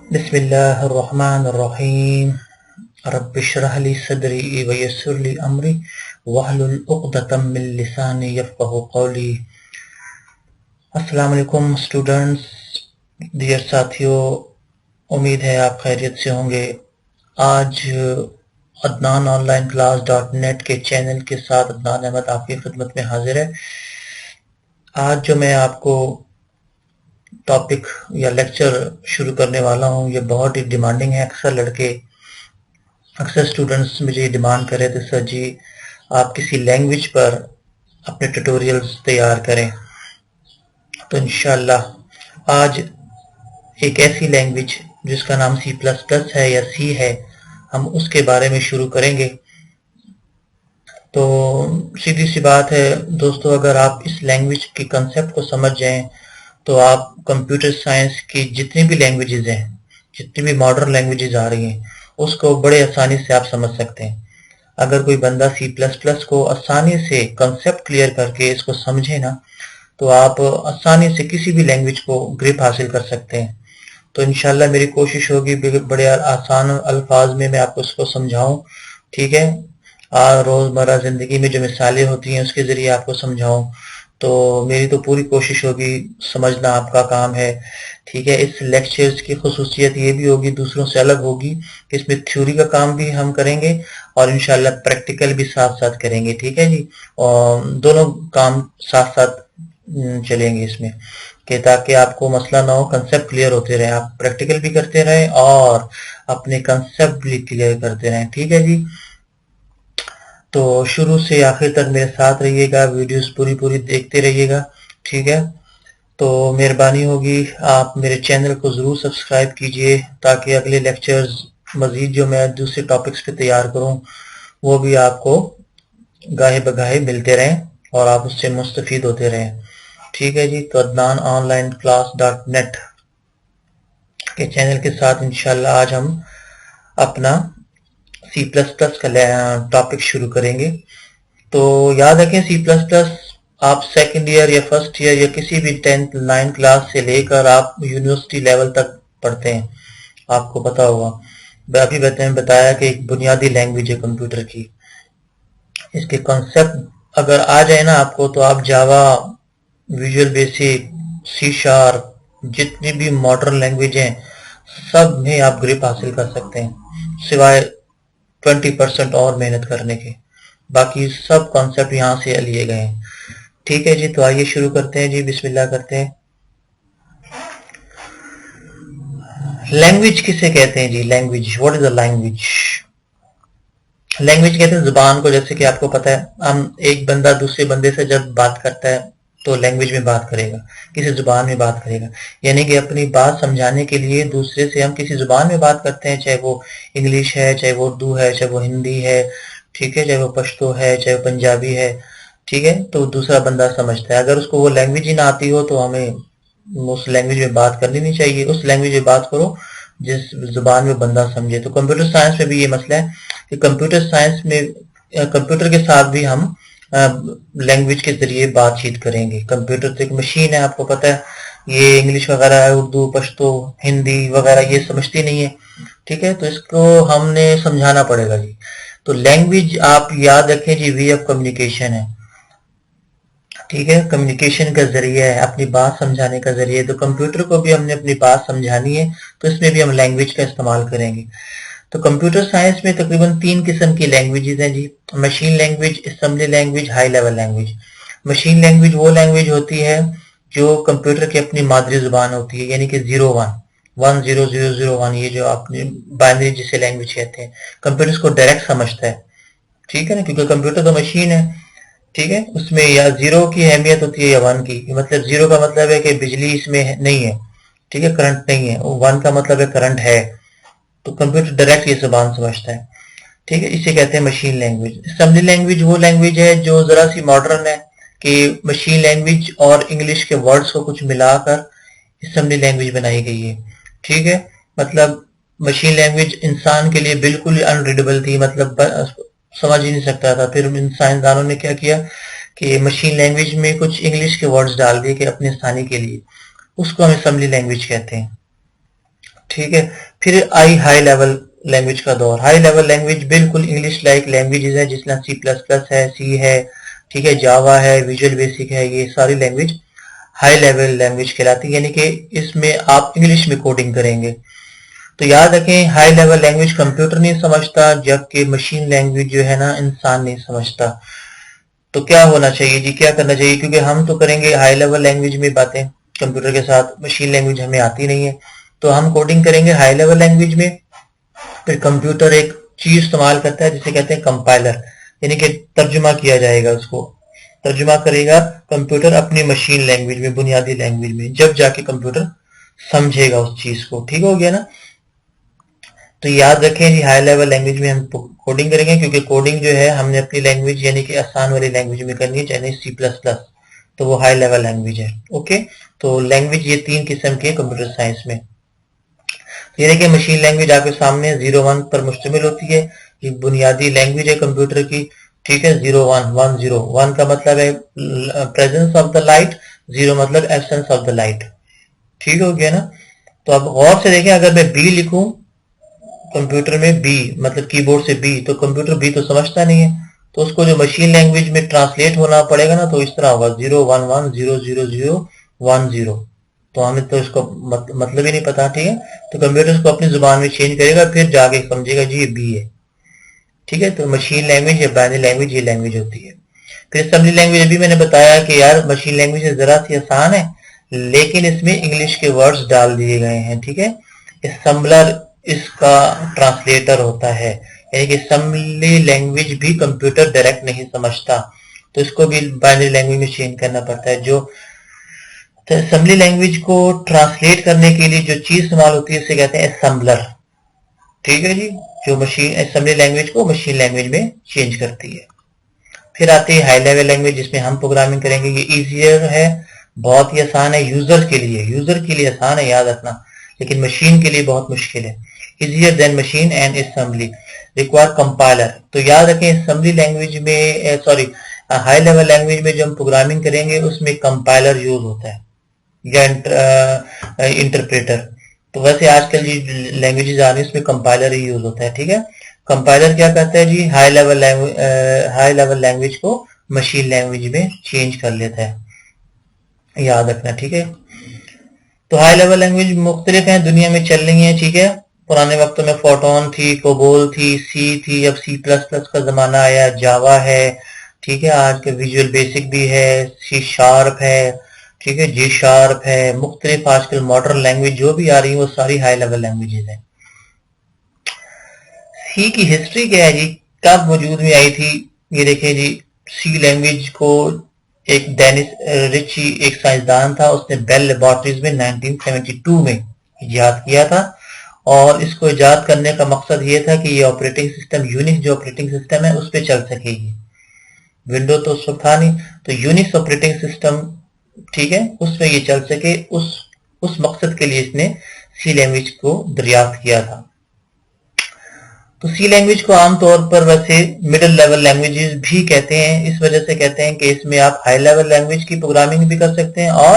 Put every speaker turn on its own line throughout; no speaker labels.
बिस्मिल्लाहिर्रहमानिर्रहीम। रब्बिश्रह ली सदरी व यस्सिर ली अमरी वहलुल उक़दतम मिन लिसानी यफ़क़हू क़ौली। अस्सलाम वालेकुम स्टूडेंट्स, डियर साथियों, उम्मीद है आप खैरियत से होंगे। आज अदनान ऑनलाइन क्लास .net के चैनल के साथ अदनान अहमद आपकी खिदमत में हाजिर है। आज जो मैं आपको टॉपिक या लेक्चर शुरू करने वाला हूँ, ये बहुत ही डिमांडिंग है। अक्सर स्टूडेंट्स मुझे ये डिमांड कर रहे थे, सर जी आप किसी लैंग्वेज पर अपने ट्यूटोरियल्स तैयार करें। तो इंशाल्लाह आज एक ऐसी लैंग्वेज जिसका नाम C++ है या C है, हम उसके बारे में शुरू करेंगे। तो सीधी सी बात है दोस्तों, अगर आप इस लैंग्वेज के कंसेप्ट को समझ जाएं तो आप कंप्यूटर साइंस की जितनी भी लैंग्वेजेस हैं, जितनी भी मॉडर्न लैंग्वेजेस आ रही हैं, उसको बड़े आसानी से आप समझ सकते हैं। अगर कोई बंदा C++ को आसानी से कंसेप्ट क्लियर करके इसको समझे ना, तो आप आसानी से किसी भी लैंग्वेज को ग्रिप हासिल कर सकते हैं। तो इंशाल्लाह मेरी कोशिश होगी बड़े आसान अल्फाज में मैं आपको इसको समझाऊं, ठीक है। रोजमर्रा जिंदगी में जो मिसालें होती हैं उसके जरिए आपको समझाऊं, तो मेरी तो पूरी कोशिश होगी, समझना आपका काम है, ठीक है। इस लेक्चर्स की खुसूसियत ये भी होगी, दूसरों से अलग होगी, कि इसमें थ्योरी का काम भी हम करेंगे और इंशाल्लाह प्रैक्टिकल भी साथ साथ करेंगे, ठीक है जी। और दोनों काम साथ साथ चलेंगे इसमें, कि ताकि आपको मसला ना हो, कंसेप्ट क्लियर होते रहे, आप प्रैक्टिकल भी करते रहें और अपने कंसेप्ट भी क्लियर करते रहें, ठीक है जी। तो शुरू से आखिर तक मेरे साथ रहिएगा, वीडियोस पूरी देखते रहिएगा, ठीक है। तो मेहरबानी होगी आप मेरे चैनल को ज़रूर सब्सक्राइब कीजिए, ताकि अगले लेक्चर्स मज़ीद जो मैं दूसरे टॉपिक्स पे तैयार करूं वो भी आपको गाहे बगाहे मिलते रहें और आप उससे मुस्तफ़ीद होते रहें, ठीक है जी। तो अदनान ऑनलाइन क्लास .net के चैनल के साथ इंशाल्लाह आज हम अपना C++ का टॉपिक शुरू करेंगे। तो याद रखें, C++ आप सेकंड ईयर या फर्स्ट ईयर या किसी भी 10th 9th क्लास से लेकर आप यूनिवर्सिटी लेवल तक पढ़ते हैं, आपको पता होगा। अभी बताया कि एक बुनियादी लैंग्वेज है कंप्यूटर की। इसके कॉन्सेप्ट अगर आ जाए ना आपको, तो आप जावा, विजुअल बेसिक, C#, जितनी भी मॉडर्न लैंग्वेज हैं सब में आप ग्रिप हासिल कर सकते हैं, सिवाय 20% और मेहनत करने के। बाकी सब कॉन्सेप्ट यहाँ से लिए गए हैं, ठीक है जी। तो आइए शुरू करते हैं जी, बिस्मिल्लाह करते हैं। लैंग्वेज किसे कहते हैं जी? Language, what is a language? Language कहते हैं जुबान को। जैसे कि आपको पता है, हम एक बंदा दूसरे बंदे से जब बात करता है तो लैंग्वेज में बात करेगा, किसी जुबान में बात करेगा, यानी कि अपनी बात समझाने के लिए दूसरे से हम किसी जुबान में बात करते हैं, चाहे वो इंग्लिश है, चाहे वो उर्दू है, चाहे वो हिंदी है, ठीक है, चाहे वो पश्तो है, चाहे वो पंजाबी है, ठीक है। तो दूसरा बंदा समझता है। अगर उसको वो लैंग्वेज ही ना आती हो तो हमें उस लैंग्वेज में बात करनी नहीं चाहिए। उस लैंग्वेज में बात करो जिस जुबान में बंदा समझे। तो कंप्यूटर साइंस में भी ये मसला है कि कंप्यूटर साइंस में कंप्यूटर के साथ भी हम लैंग्वेज के जरिए बातचीत करेंगे। कंप्यूटर तो एक मशीन है, आपको पता है, ये इंग्लिश वगैरह, उर्दू, पश्तो, हिंदी वगैरह ये समझती नहीं है, ठीक है। तो इसको हमने समझाना पड़ेगा जी। तो लैंग्वेज आप याद रखें जी, वे ऑफ कम्युनिकेशन है, ठीक है, कम्युनिकेशन का जरिया है, अपनी बात समझाने का जरिया है। तो कंप्यूटर को भी हमने अपनी बात समझानी है, तो इसमें भी हम लैंग्वेज का इस्तेमाल करेंगे। तो कंप्यूटर साइंस में तकरीबन 3 किस्म की लैंग्वेजेस हैं जी। Machine language, assembly language, high level language. Machine language वो लैंग्वेज होती है जो कंप्यूटर की अपनी मादरी जुबान होती है, यानी कि 01 ये जो आपने बाइनरी जिसे लैंग्वेज कहते हैं, कंप्यूटर इसको डायरेक्ट समझता है, ठीक है ना, क्योंकि कंप्यूटर तो मशीन है, ठीक है। उसमें या जीरो की अहमियत होती है या वन की। मतलब जीरो का मतलब है कि बिजली इसमें नहीं है, ठीक है, करंट नहीं है। वन का मतलब है करंट है। तो कंप्यूटर डायरेक्ट ये जुबान समझता है, ठीक है। इसे कहते हैं मशीन लैंग्वेज। असेंबली लैंग्वेज वो लैंग्वेज है जो जरा सी मॉडर्न है, कि मशीन लैंग्वेज और इंग्लिश के वर्ड्स को कुछ मिलाकर असेंबली लैंग्वेज बनाई गई है, ठीक है। मतलब मशीन लैंग्वेज इंसान के लिए बिल्कुल अनरीडेबल थी, मतलब समझ ही नहीं सकता था। फिर इन साइंसदानों ने क्या किया कि मशीन लैंग्वेज में कुछ इंग्लिश के वर्ड्स डाल दिए कि अपने आसानी के लिए, उसको हम असेंबली लैंग्वेज कहते हैं। ठीक है। फिर आई हाई लेवल लैंग्वेज का दौर। हाई लेवल लैंग्वेज बिल्कुल इंग्लिश लाइक लैंग्वेजेस है, जिसमें सी प्लस प्लस है, सी है, ठीक है, जावा है, विजुअल बेसिक है, ये सारी लैंग्वेज हाई लेवल लैंग्वेज कहलाती है, यानी कि इसमें आप इंग्लिश में कोडिंग करेंगे। तो याद रखें, हाई लेवल लैंग्वेज कंप्यूटर नहीं समझता, जबकि मशीन लैंग्वेज जो है ना इंसान नहीं समझता। तो क्या होना चाहिए जी, क्या करना चाहिए, क्योंकि हम तो करेंगे हाई लेवल लैंग्वेज में बातें कंप्यूटर के साथ, मशीन लैंग्वेज हमें आती नहीं है, तो हम कोडिंग करेंगे हाई लेवल लैंग्वेज में। फिर कंप्यूटर एक चीज इस्तेमाल करता है जिसे कहते हैं कंपाइलर, यानी कि तर्जुमा किया जाएगा, उसको तर्जुमा करेगा कंप्यूटर अपनी मशीन लैंग्वेज में, बुनियादी लैंग्वेज में, जब जाके कंप्यूटर समझेगा उस चीज को। ठीक हो गया ना। तो याद रखें जी, हाई लेवल लैंग्वेज में हम कोडिंग करेंगे, क्योंकि कोडिंग जो है हमने अपनी लैंग्वेज यानी कि आसान वाली लैंग्वेज में करनी है, चाहे सी प्लस प्लस, तो वो हाई लेवल लैंग्वेज है। ओके, तो लैंग्वेज ये 3 किस्म की है कंप्यूटर साइंस में। यानी कि मशीन लैंग्वेज आपके सामने 0-1 पर मुश्तमिल होती है, ये बुनियादी लैंग्वेज है कंप्यूटर की। ठीक है, 0-1, 1-0, 1 का मतलब है प्रेजेंस ऑफ द लाइट, 0 मतलब एब्सेंस ऑफ द लाइट। ठीक हो गया ना। तो अब गौर से देखें, अगर मैं बी लिखूं कंप्यूटर में, बी मतलब कीबोर्ड से बी, तो कंप्यूटर बी तो समझता नहीं है, तो उसको जो मशीन लैंग्वेज में ट्रांसलेट होना पड़ेगा ना, तो इस तरह होगा 0-1-1, 0-0-0, 1-0। तो हमें तो इसको मतलब ही नहीं पता। ठीक है, तो कंप्यूटर इसको अपनी जुबान में चेंज करेगा, फिर जाके समझेगा जी ये बी है। ठीक है, तो मशीन लैंग्वेज या बाइनरी लैंग्वेज ये लैंग्वेज होती है। फिर असेंबली लैंग्वेज, अभी मैंने बताया कि यार मशीन लैंग्वेज से जरा सी आसान है, लेकिन इसमें इंग्लिश के वर्ड्स डाल दिए गए हैं। ठीक है, असेंबलर इसका ट्रांसलेटर होता है, यानी कि असेंबली लैंग्वेज भी कंप्यूटर डायरेक्ट नहीं समझता, तो इसको भी बाइनरी लैंग्वेज में चेंज करना पड़ता है। जो तो असेंबली लैंग्वेज को ट्रांसलेट करने के लिए जो चीज इस्तेमाल होती है उसे कहते हैं असेंबलर। ठीक है जी, जो मशीन असेंबली लैंग्वेज को मशीन लैंग्वेज में चेंज करती है। फिर आती है हाई लेवल लैंग्वेज, जिसमें हम प्रोग्रामिंग करेंगे। ये इजियर है, बहुत ही आसान है यूजर के लिए, यूजर के लिए आसान है, याद रखना, लेकिन मशीन के लिए बहुत मुश्किल है। Easier than machine and assembly require compiler. तो याद रखें, असेंबली लैंग्वेज में, सॉरी, हाई लेवल लैंग्वेज में जो हम प्रोग्रामिंग करेंगे उसमें कंपाइलर यूज होता है या इंटरप्रेटर। तो वैसे आजकल जी लैंग्वेजेस आ रही है उसमें कंपाइलर ही यूज होता है। ठीक है, कंपाइलर क्या करता है जी, हाई लेवल लैंग्वेज को मशीन लैंग्वेज में चेंज कर लेता है, याद रखना। ठीक है, तो हाई लेवल लैंग्वेज मुख्तलिफ हैं, दुनिया में चल रही हैं। ठीक है, पुराने वक्तों में फोटोन थी, कोबोल थी, सी थी, अब सी प्लस प्लस का जमाना आया, जावा है। ठीक है, आज के विजुअल बेसिक भी है, सी शार्प है, ठीक है, जी शार्प है, मुख्तलिफ आजकल मॉडर्न लैंग्वेज जो भी आ रही है वो सारी हाई लेवल लैंग्वेजेस हैं। सी की हिस्ट्री क्या है जी, कब वजूद में आई थी, ये देखिए जी, सी लैंग्वेज को एक डेनिस रिची एक साइंसदान था, उसने बेल लेबोरेटरीज में 1972 में इजाद किया था, और इसको इजाद करने का मकसद ये था कि ये ऑपरेटिंग सिस्टम, यूनिक्स जो ऑपरेटिंग सिस्टम है उस पर चल सकेगी। विंडो तो उस वक्त था नहीं, तो यूनिक्स ऑपरेटिंग सिस्टम, ठीक है, उसमें ये चल सके, उस मकसद के लिए इसने सी लैंग्वेज को दरियाफ्त किया था। तो सी लैंग्वेज को आमतौर पर वैसे मिडिल लेवल लैंग्वेजेस भी कहते हैं, इस वजह से कहते हैं कि इसमें आप हाई लेवल लैंग्वेज की प्रोग्रामिंग भी कर सकते हैं और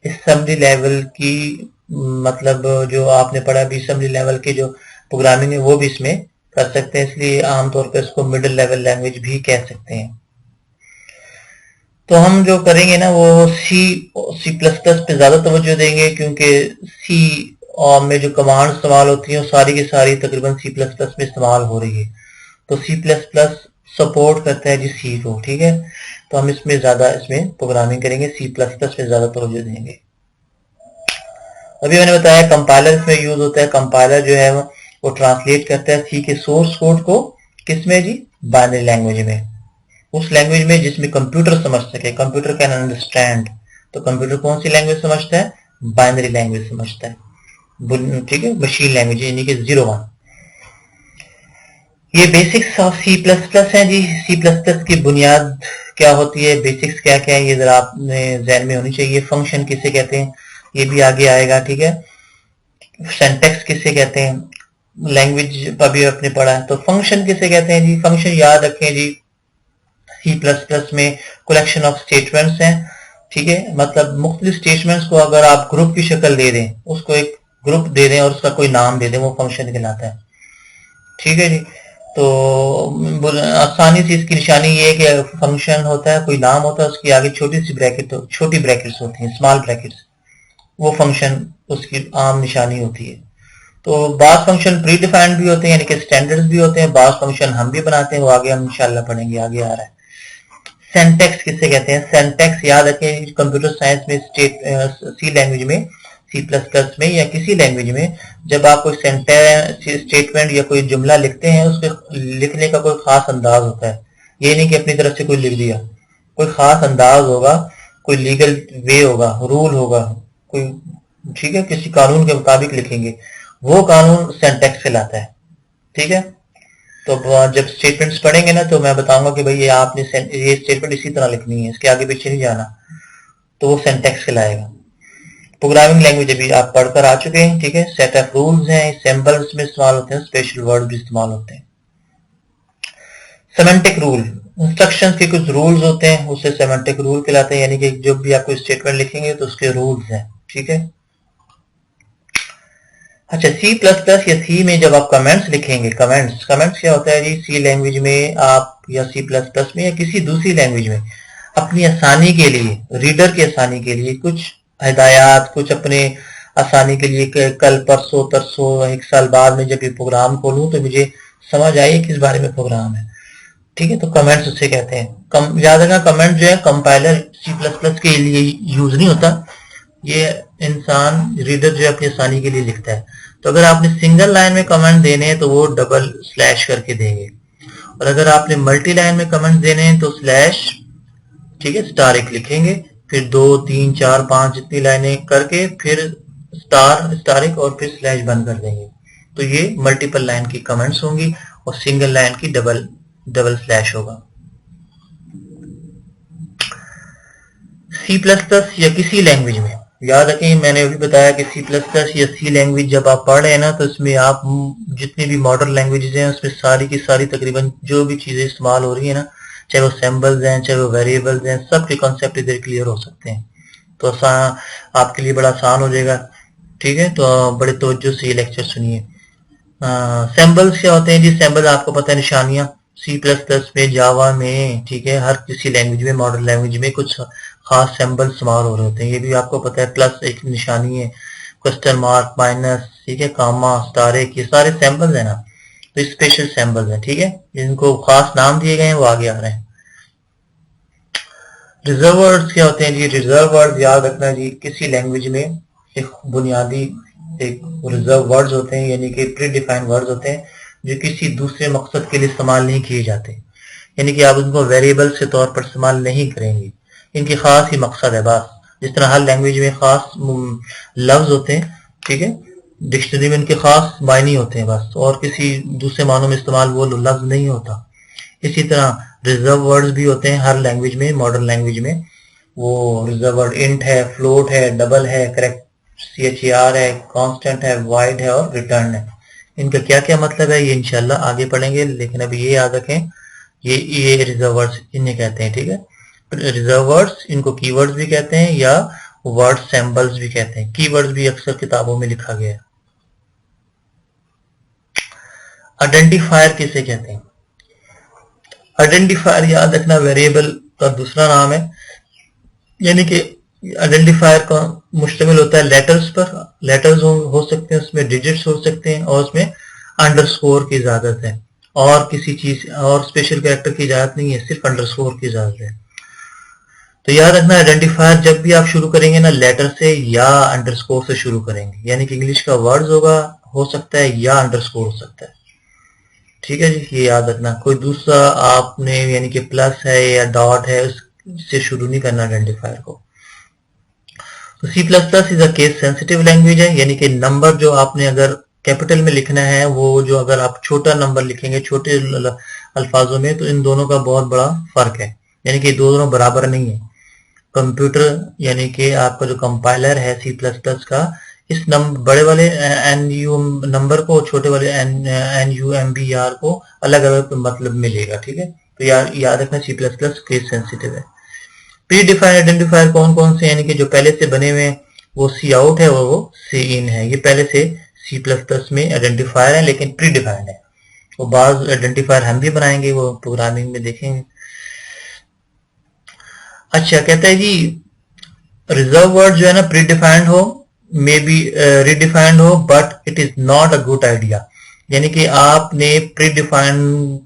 असेंबली लेवल की, मतलब जो आपने पढ़ा भी असेंबली लेवल की जो प्रोग्रामिंग है वो भी इसमें कर सकते हैं, इसलिए आमतौर पर इसको मिडिल लेवल लैंग्वेज भी कह सकते हैं। तो हम जो करेंगे ना वो सी प्लस प्लस पे ज्यादा तवज्जो देंगे, क्योंकि सी और में जो कमांड इस्तेमाल होती हैं सारी की सारी तकरीबन सी प्लस प्लस में इस्तेमाल हो रही है, तो सी प्लस प्लस सपोर्ट करता है जी सी को। ठीक है, तो हम इसमें ज्यादा इसमें प्रोग्रामिंग करेंगे, सी प्लस प्लस पे ज्यादा तवज्जो देंगे। अभी मैंने बताया कंपाइलर इसमें यूज होता है, कंपाइलर जो है वो ट्रांसलेट करता है सी के सोर्स कोड को किसमें जी, बाइनरी लैंग्वेज में, उस लैंग्वेज में जिसमें कंप्यूटर समझ सके, कंप्यूटर कैन अंडरस्टैंड। तो कंप्यूटर कौन सी लैंग्वेज समझता है, बाइनरी लैंग्वेज समझता है। ठीक है, मशीन लैंग्वेज यानी कि 0-1। ये basics of C plus plus है जी। सी प्लस प्लस की बुनियाद क्या होती है, बेसिक्स क्या क्या है, ये जरा आपने जहन में होनी चाहिए। फंक्शन किसे कहते हैं ये भी आगे आएगा। ठीक है, सिंटैक्स किसे कहते हैं, लैंग्वेज पर भी आपने पढ़ा है। तो फंक्शन किसे कहते हैं जी, फंक्शन याद रखें जी, सी प्लस प्लस में कलेक्शन ऑफ स्टेटमेंट्स हैं। ठीक है, मतलब मुख्तलिफ स्टेटमेंट्स को अगर आप ग्रुप की शक्ल दे दें, उसको एक ग्रुप दे दें और उसका कोई नाम दे दें, वो फंक्शन कहलाता है। ठीक है जी। तो आसानी से इसकी निशानी ये है कि फंक्शन होता है, कोई नाम होता है, उसकी आगे छोटी सी ब्रैकेट, छोटी ब्रैकेट्स होती हैं, स्मॉल ब्रैकेट्स, वो फंक्शन उसकी आम निशानी होती है। तो बास फंक्शन प्री डिफाइंड भी होते हैं, यानी कि स्टैंडर्ड्स भी होते हैं। बास फंक्शन हम भी बनाते हैं, वो आगे हम इंशाल्लाह पढ़ेंगे, आगे आ रहा है। सिंटैक्स किसे कहते हैं? सिंटैक्स याद रखें, कंप्यूटर साइंस में सी लैंग्वेज में, C++ में या किसी लैंग्वेज में जब आप कोई स्टेटमेंट या कोई जुमला लिखते हैं, उसके लिखने का कोई खास अंदाज होता है। ये नहीं कि अपनी तरफ से कोई लिख दिया, कोई खास अंदाज होगा, कोई लीगल वे होगा, रूल होगा कोई, ठीक है, किसी कानून के मुताबिक लिखेंगे, वो कानून सिंटैक्स कहलाता है। ठीक है। तो जब स्टेटमेंट्स पढ़ेंगे ना, तो मैं बताऊंगा कि भाई ये आपने ये स्टेटमेंट इसी तरह लिखनी है, इसके आगे पीछे नहीं जाना, तो वो सिंटैक्स कहलाएगा। प्रोग्रामिंग लैंग्वेज अभी आप पढ़कर आ चुके हैं। ठीक है। सेट ऑफ रूल्स हैं, सिंबल्स में इस्तेमाल होते हैं, स्पेशल वर्ड भी इस्तेमाल होते हैं। सेमेंटिक रूल, इंस्ट्रक्शंस के कुछ रूल्स होते हैं, उसे सेमेंटिक रूल कहलाते हैं, यानी कि जब भी आप कोई स्टेटमेंट लिखेंगे तो उसके रूल्स हैं। ठीक है। अच्छा, C++ या सी में जब आप कमेंट्स लिखेंगे, कमेंट्स क्या होता है जी? सी लैंग्वेज में आप या C++ में या किसी दूसरी लैंग्वेज में अपनी आसानी के लिए, रीडर की आसानी के लिए कुछ हिदायत, कुछ अपने आसानी के लिए, कल परसों तरसों एक साल बाद में जब ये प्रोग्राम खोलूं तो मुझे समझ आए किस बारे में प्रोग्राम है। ठीक है। तो कमेंट्स उससे कहते हैं। याद रखना, कमेंट जो है कंपाइलर C++ के लिए यूज नहीं होता, ये इंसान रीडर जो है अपनी आसानी के लिए लिखता है। तो अगर आपने सिंगल लाइन में कमेंट देने हैं तो वो डबल स्लैश करके देंगे, और अगर आपने मल्टी लाइन में कमेंट देने हैं तो स्लैश, ठीक है, स्टार एक लिखेंगे, फिर 2 3 4 5 जितनी लाइनें करके फिर स्टार एक और फिर स्लैश बंद कर देंगे। तो ये मल्टीपल लाइन की कमेंट्स होंगी और सिंगल लाइन की डबल स्लैश होगा। C++ या किसी लैंग्वेज में याद रखें, मैंने अभी बताया कि C++ या सी लैंग्वेज जब आप पढ़ रहे हैं ना, तो इसमें आप जितनी भी मॉडर्न लैंग्वेजेस हैं उसमें सारी की सारी तकरीबन जो भी चीजें इस्तेमाल हो रही है ना, चाहे वो सिंबल्स हैं, चाहे वो वेरिएबल्स हैं, सबके कॉन्सेप्ट इधर क्लियर हो सकते हैं। तो आपके लिए बड़ा आसान हो जाएगा। ठीक है। तो बड़े तवज्जो से ये लेक्चर सुनिए। सिंबल्स क्या होते हैं जी? सिंबल आपको पता है, निशानियां। C++ में, जावा में, ठीक है, हर किसी लैंग्वेज में, मॉडर्न लैंग्वेज में कुछ खास सिंबल इस्तेमाल हो रहे होते हैं। ये भी आपको पता है। प्लस एक निशानी है, क्वेश्चन मार्क, माइनस, ठीक है, कामा, स्टार एक, ये सारे सिंबल्स हैं ना, तो स्पेशल सिंबल्स हैं। ठीक है। जिनको खास नाम दिए गए हैं वो आगे आ रहे हैं। रिजर्व वर्ड्स क्या होते हैं जी? रिजर्व वर्ड्स याद रखना जी, किसी लैंग्वेज में एक बुनियादी एक रिजर्व वर्ड्स होते हैं, यानी कि प्री डिफाइंड वर्ड्स होते हैं जो किसी दूसरे मकसद के लिए इस्तेमाल नहीं किए जाते, यानी कि आप उनको वेरिएबल के तौर पर इस्तेमाल नहीं करेंगे, इनकी खास ही मकसद है बस। जिस तरह हर लैंग्वेज में खास लफ्ज होते हैं, ठीक है, डिक्शनरी में इनके खास मायने होते हैं बस, और किसी दूसरे मानों में इस्तेमाल वो लफ्ज नहीं होता। इसी तरह रिजर्व वर्ड्स भी होते हैं हर लैंग्वेज में, मॉडर्न लैंग्वेज में। वो रिजर्व वर्ड इंट है, फ्लोट है, डबल है, करेक्ट CHAR है, कांस्टेंट है, वाइड है और रिटर्न है। इनका क्या क्या मतलब है ये इंशाल्लाह आगे पढ़ेंगे, लेकिन अभी ये याद रखें, ये रिजर्व वर्ड्स इन्हें कहते हैं। ठीक है। रिजर्व वर्ड्स, इनको कीवर्ड्स भी कहते हैं या वर्ड सैंबल्स भी कहते हैं। कीवर्ड्स भी अक्सर किताबों में लिखा गया है। आइडेंटिफायर किसे कहते हैं? आइडेंटिफायर याद रखना वेरिएबल का दूसरा नाम है, यानी कि आइडेंटिफायर का मुश्तमिल होता है लेटर्स पर। लेटर्स हो सकते हैं, उसमें डिजिट्स हो सकते हैं, और उसमें अंडरस्कोर की इजाजत है, और किसी चीज और स्पेशल कैरेक्टर की इजाजत नहीं है, सिर्फ अंडरस्कोर की इजाजत है। तो याद रखना, आइडेंटिफायर जब भी आप शुरू करेंगे ना, लेटर से या अंडरस्कोर से शुरू करेंगे, यानी कि इंग्लिश का वर्ड्स होगा, हो सकता है, या अंडरस्कोर हो सकता है। ठीक है जी, ये याद रखना। कोई दूसरा आपने यानी कि प्लस है या डॉट है, उससे शुरू नहीं करना आइडेंटिफायर को। तो C++ is a case sensitive language है, यानी कि नंबर जो आपने अगर कैपिटल में लिखना है, वो जो अगर आप छोटा नंबर लिखेंगे छोटे अल्फाजों में, तो इन दोनों का बहुत बड़ा फर्क है, यानी कि दोनों बराबर नहीं है। कंप्यूटर यानी कि आपका जो कंपाइलर है C++ का, इस बड़े वाले NU नंबर को, छोटे वाले NUMBR को अलग अलग मतलब मिलेगा। ठीक है। तो याद रखना C++ केस सेंसिटिव है। प्री डिफाइंड आइडेंटिफायर कौन कौन से, यानी कि जो पहले से बने हुए हैं, वो सी आउट है और वो सी इन है। ये पहले से सी प्लस प्लस में आइडेंटिफायर है लेकिन प्री डिफाइंड है। वो बाज आइडेंटिफायर हम भी बनाएंगे, वो प्रोग्रामिंग में देखेंगे। अच्छा, कहता है जी रिजर्व वर्ड जो है ना प्री डिफाइंड हो, मे बी रीडिफाइंड हो, but it is not a good idea. यानी कि आपने प्री डिफाइंड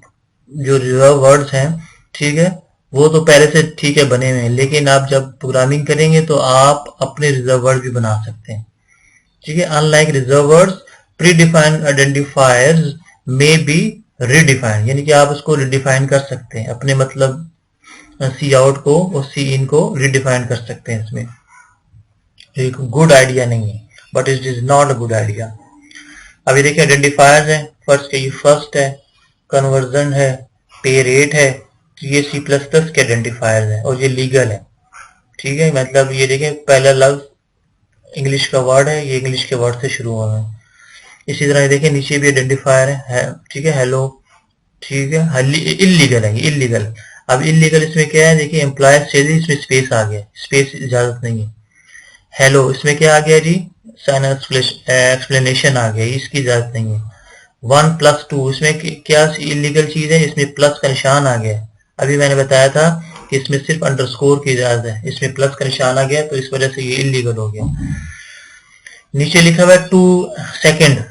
जो रिजर्व वर्ड्स हैं, ठीक है, वो तो पहले से ठीक है बने हुए हैं, लेकिन आप जब प्रोग्रामिंग करेंगे तो आप अपने रिजर्व वर्ड भी बना सकते हैं, ठीक है। Unlike reserve words, pre defined identifiers may be redefined, यानी कि आप उसको रिडिफाइन कर सकते हैं, अपने मतलब सी आउट को और सी इन को रिडिफाइन कर सकते हैं। इसमें एक गुड आइडिया नहीं है, but it is not a good idea. अभी देखिए आइडेंटिफायर्स हैं, फर्स्ट ये फर्स्ट है, कन्वर्जन है, पे रेट है, तो ये सी प्लस प्लस के आइडेंटिफायर्स है और ये लीगल है, ठीक है। मतलब ये देखें पहला लफ्ज इंग्लिश का वर्ड है, ये इंग्लिश के वर्ड से शुरू हुआ है। इसी तरह देखिए नीचे भी आइडेंटिफायर है, ठीक है, हेलो, ठीक है। इलीगल है, ये इलीगल। अब इलीगल इसमें क्या है, देखिए एम्प्लॉयर से इसमें स्पेस आ गया, स्पेस इजाजत नहीं है। हेलो इसमें क्या आ गया जी, साइन एक्सप्लेनेशन आ गया, इसकी इजाजत नहीं है। 1+2 इसमें क्या इलीगल चीज है, इसमें प्लस का निशान आ गया। अभी मैंने बताया था कि इसमें सिर्फ अंडरस्कोर की इजाजत है, इसमें प्लस का निशान आ गया तो इस वजह से ये इलीगल हो गया। नीचे लिखा हुआ है 2 सेकेंड,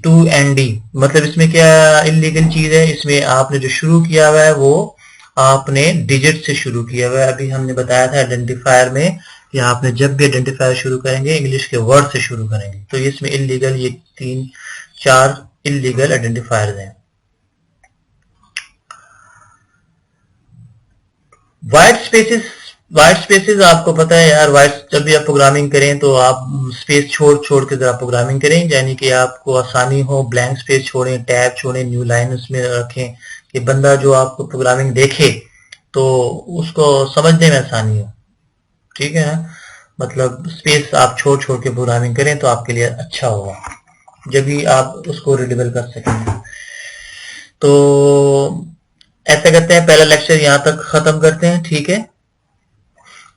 2ND, मतलब इसमें क्या इलीगल चीज है, इसमें आपने जो शुरू किया हुआ है वो आपने डिजिट से शुरू किया हुआ है। अभी हमने बताया था आइडेंटिफायर में कि आपने जब भी आइडेंटिफायर शुरू करेंगे इंग्लिश के वर्ड से शुरू करेंगे, तो इसमें इलीगल ये 3-4 इलीगल आइडेंटिफायर्स हैं। वाइट स्पेसेस आपको पता है यार, जब भी आप प्रोग्रामिंग करें तो आप स्पेस छोड़ छोड़ के जरा प्रोग्रामिंग करें, यानी कि आपको आसानी हो। ब्लैंक स्पेस छोड़ें, टैब छोड़ें, न्यू लाइन उसमें रखें कि बंदा जो आपको प्रोग्रामिंग देखे तो उसको समझने में आसानी हो, ठीक है। मतलब स्पेस आप छोड़ छोड़ के प्रोग्रामिंग करें तो आपके लिए अच्छा होगा, जब भी आप उसको रीडेबल कर सकेंगे। तो ऐसा करते हैं, पहला लेक्चर यहाँ तक खत्म करते हैं, ठीक है।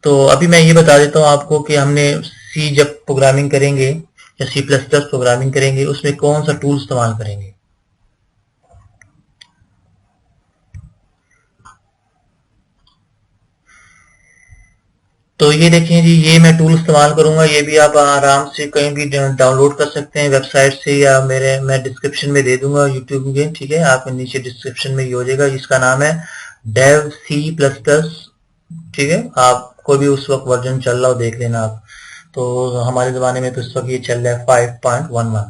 तो अभी मैं ये बता देता हूँ आपको कि हमने सी जब प्रोग्रामिंग करेंगे या C++ प्रोग्रामिंग करेंगे उसमें कौन सा टूल इस्तेमाल करेंगे। तो ये देखें जी, ये मैं टूल इस्तेमाल करूंगा, ये भी आप आराम से कहीं भी डाउनलोड कर सकते हैं वेबसाइट से, या मैं डिस्क्रिप्शन में दे दूंगा यूट्यूब के, ठीक है। आप नीचे डिस्क्रिप्शन में ये हो जाएगा, इसका नाम है डेव C++, ठीक है। आप कोई भी उस वक्त वर्जन चल रहा हो देख लेना आप। तो हमारे जमाने में तो इस वक्त ये चल रहा है 5.11।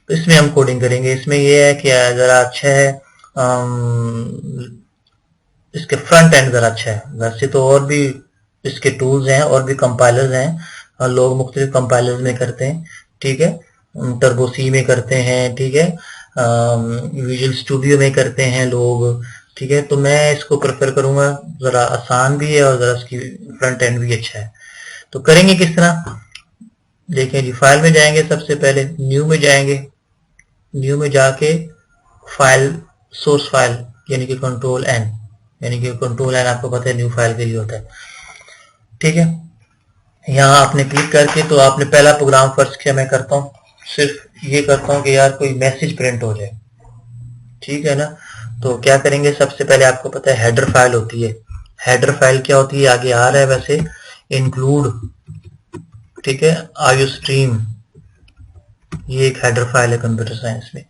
तो इसमें हम कोडिंग करेंगे। इसमें ये है कि जरा अच्छा है, इसके फ्रंट एंड जरा अच्छा है, वैसे तो और भी इसके टूल्स हैं और भी कंपाइलर्स हैं, लोग मुख्तलिफ कंपाइलर्स में करते हैं, ठीक है। टर्बो सी में करते हैं, ठीक है, विजुअल स्टूडियो में करते हैं लोग, ठीक है। तो मैं इसको प्रेफर करूंगा, जरा आसान भी है और जरा इसकी फ्रंट एंड भी अच्छा है। तो करेंगे किस तरह, देखें जी, फाइल में जाएंगे, सबसे पहले न्यू में जाएंगे, न्यू में जाके फाइल, सोर्स फाइल यानी कि Ctrl+N, यानी कि Ctrl+N आपको पता है न्यू फाइल के लिए होता है, ठीक है। यहाँ आपने क्लिक करके तो आपने पहला प्रोग्राम फर्स्ट किया, मैं करता हूँ सिर्फ ये करता हूँ कि यार कोई मैसेज प्रिंट हो जाए, ठीक है ना। तो क्या करेंगे, सबसे पहले आपको पता है हेडर फाइल होती है। हेडर फाइल क्या होती है, आगे आ रहा है वैसे, इंक्लूड, ठीक है, आईओ स्ट्रीम, ये एक हेडर फाइल है कंप्यूटर साइंस में।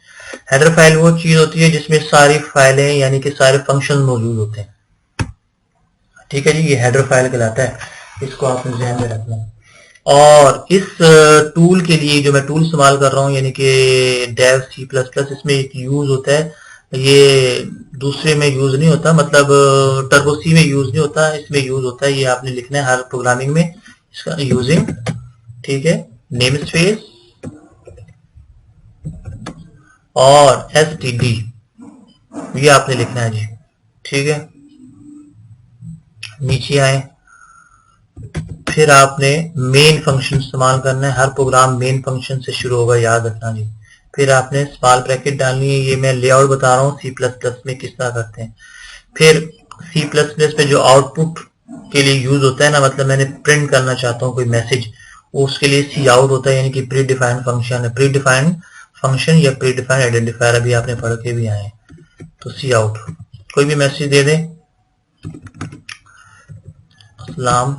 हेडर फाइल वो चीज होती है जिसमें सारी फाइलें यानी कि सारे फंक्शन मौजूद होते हैं, ठीक है जी, ये हेडर फाइल कहलाता है, इसको आपने ध्यान में रखना। और इस टूल के लिए जो मैं टूल इस्तेमाल कर रहा हूँ यानी कि डेव C++, इसमें एक यूज होता है, ये दूसरे में यूज नहीं होता, मतलब टर्बो सी में यूज नहीं होता, इसमें यूज होता है। ये आपने लिखना है हर प्रोग्रामिंग में, इसका यूजिंग, ठीक है, नेम स्पेस और std, ये आपने लिखना है जी, ठीक है। नीचे आए, फिर आपने मेन फंक्शन इस्तेमाल करना है, हर प्रोग्राम मेन फंक्शन से शुरू होगा, याद रखना जी। फिर आपने स्मॉल ब्रैकेट डालनी है, ये मैं लेआउट बता रहा हूँ C++ में किस तरह करते हैं। फिर C++ पे जो आउटपुट के लिए यूज होता है ना, मतलब मैंने प्रिंट करना चाहता हूँ कोई मैसेज, वो उसके लिए सी आउट होता है, यानी कि प्री डिफाइंड फंक्शन है। प्री डिफाइंड फंक्शन या प्री डिफाइंड आइडेंटिफायर अभी आपने पढ़ के भी आए। तो सी आउट, कोई भी मैसेज दे दें, अस्सलाम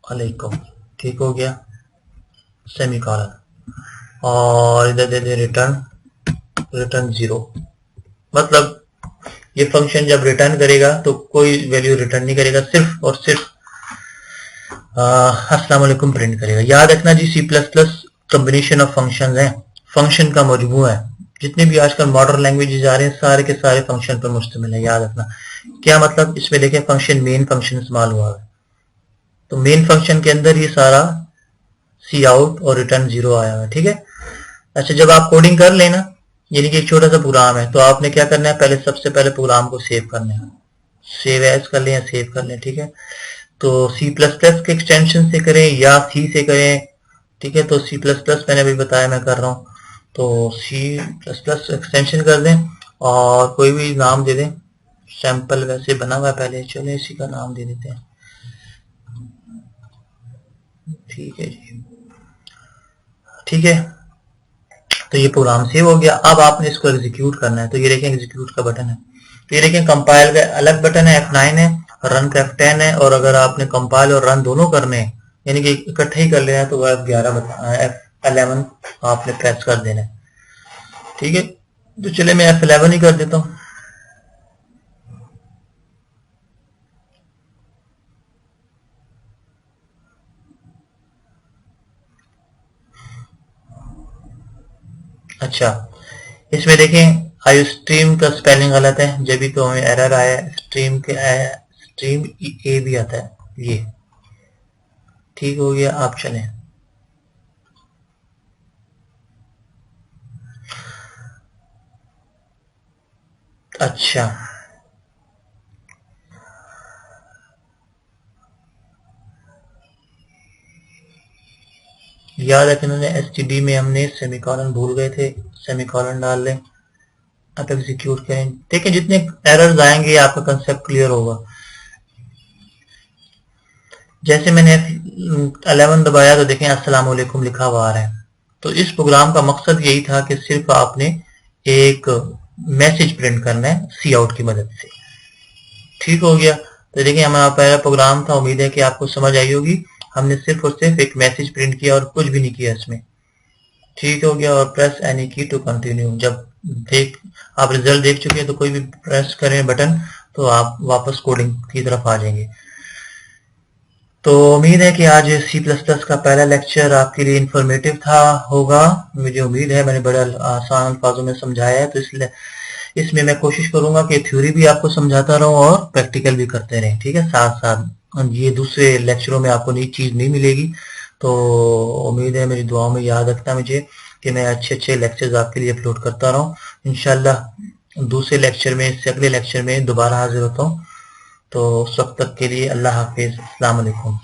वालेकुम, ठीक हो गया, सेमीकोलन, और इधर दे दे रिटर्न 0। मतलब ये फंक्शन जब रिटर्न करेगा तो कोई वैल्यू रिटर्न नहीं करेगा, सिर्फ और सिर्फ अस्सलाम वालेकुम प्रिंट करेगा। याद रखना जी, C plus plus combination of function है, फंक्शन का मजमूआ है। जितने भी आजकल मॉडर्न लैंग्वेजेस आ रहे हैं सारे के सारे फंक्शन पर मुश्तमिल है, याद रखना। क्या मतलब, इसमें देखें फंक्शन मेन फंक्शन इस्तेमाल हुआ है, तो मेन फंक्शन के अंदर ये सारा सी आउट और रिटर्न 0 आया हुआ है, ठीक है। अच्छा, जब आप कोडिंग कर लेना, यानी कि एक छोटा सा प्रोग्राम है, तो आपने क्या करना है, पहले सबसे पहले प्रोग्राम को सेव करना है, सेव एज कर लें या सेव कर लें, ठीक है। तो सी प्लस प्लस के एक्सटेंशन से करें या सी से करें, ठीक है। तो सी प्लस प्लस मैंने अभी बताया मैं कर रहा हूँ, तो सी प्लस प्लस एक्सटेंशन कर दें और कोई भी नाम दे दें। सैंपल वैसे बना हुआ है पहले, चलो इसी का नाम दे देते हैं, ठीक है जी, ठीक है। तो ये प्रोग्राम सेव हो गया। अब आपने इसको एग्जीक्यूट करना है, तो ये देखें एग्जीक्यूट का बटन है, तो ये देखें कंपाइल का अलग बटन है F9 है, रन का F10 है, और अगर आपने कंपाइल और रन दोनों करने हैं, यानी कि इकट्ठे ही कर लेना है, तो वो F11 आपने प्रेस कर देना है, ठीक है। तो चले मैं F11 ही कर देता हूँ। अच्छा, इसमें देखें आई स्ट्रीम का स्पेलिंग गलत है, जब भी तो हमें एरर आया, स्ट्रीम के स्ट्रीम ए भी आता है, ये ठीक हो गया। आप चलें, अच्छा याद है कि मैंने एसटीडी में हमने सेमीकोलन भूल गए थे, सेमीकोलन डाल लें। आप एग्जीक्यूट करें, देखें जितने एरर्स आएंगे आपका कंसेप्ट क्लियर होगा। जैसे मैंने F11 दबाया तो देखें अस्सलाम वालेकुम लिखा हुआ आ रहा है। तो इस प्रोग्राम का मकसद यही था कि सिर्फ आपने एक मैसेज प्रिंट करना है सी आउट की मदद से, ठीक हो गया। तो देखिए हमारा पहला प्रोग्राम था, उम्मीद है कि आपको समझ आई होगी। हमने सिर्फ और सिर्फ एक मैसेज प्रिंट किया और कुछ भी नहीं किया इसमें, ठीक हो गया। और प्रेस एनी की टू कंटिन्यू, जब आप रिजल्ट देख चुके हैं तो कोई भी प्रेस करें बटन तो आप वापस कोडिंग की तरफ आ जाएंगे। तो उम्मीद है कि आज सी प्लस प्लस का पहला लेक्चर आपके लिए इंफॉर्मेटिव था होगा, मुझे उम्मीद है। मैंने बड़े आसान अल्फाजों में समझाया है, तो इसलिए इसमें मैं कोशिश करूंगा कि थ्योरी भी आपको समझाता रहूं और प्रैक्टिकल भी करते रहें, ठीक है, साथ साथ। ये दूसरे लेक्चरों में आपको नई चीज नहीं मिलेगी, तो उम्मीद है मेरी दुआओं में याद रखना मुझे कि मैं अच्छे अच्छे लेक्चर्स आपके लिए अपलोड करता रहूं। इंशाल्लाह दूसरे लेक्चर में, इससे अगले लेक्चर में दोबारा हाजिर होता हूं। तो उस वक्त तक के लिए अल्लाह हाफिज, अस्सलाम वालेकुम।